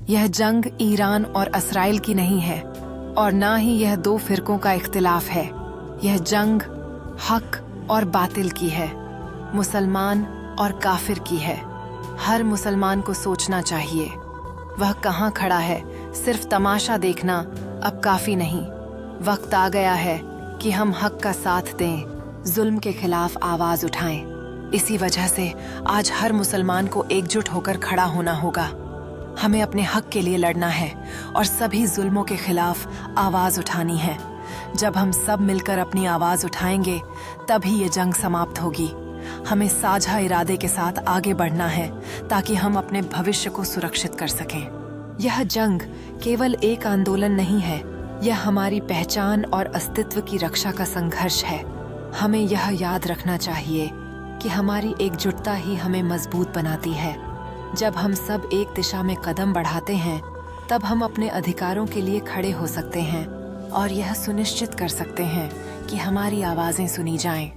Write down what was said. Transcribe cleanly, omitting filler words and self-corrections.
यह जंग ईरान और इसराइल की नहीं है और ना ही यह दो फिरकों का इख्तिलाफ है। यह जंग हक और बातिल की है, मुसलमान और काफिर की है। हर मुसलमान को सोचना चाहिए वह कहाँ खड़ा है। सिर्फ तमाशा देखना अब काफी नहीं। वक्त आ गया है कि हम हक का साथ दें, जुल्म के खिलाफ आवाज उठाएं। इसी वजह से आज हर मुसलमान को एकजुट होकर खड़ा होना होगा। हमें अपने हक के लिए लड़ना है और सभी जुल्मों के खिलाफ आवाज उठानी है। जब हम सब मिलकर अपनी आवाज उठाएंगे तभी ये जंग समाप्त होगी। हमें साझा इरादे के साथ आगे बढ़ना है ताकि हम अपने भविष्य को सुरक्षित कर सकें। यह जंग केवल एक आंदोलन नहीं है, यह हमारी पहचान और अस्तित्व की रक्षा का संघर्ष है। हमें यह याद रखना चाहिए कि हमारी एकजुटता ही हमें मजबूत बनाती है। जब हम सब एक दिशा में कदम बढ़ाते हैं तब हम अपने अधिकारों के लिए खड़े हो सकते हैं और यह सुनिश्चित कर सकते हैं कि हमारी आवाजें सुनी जाएं।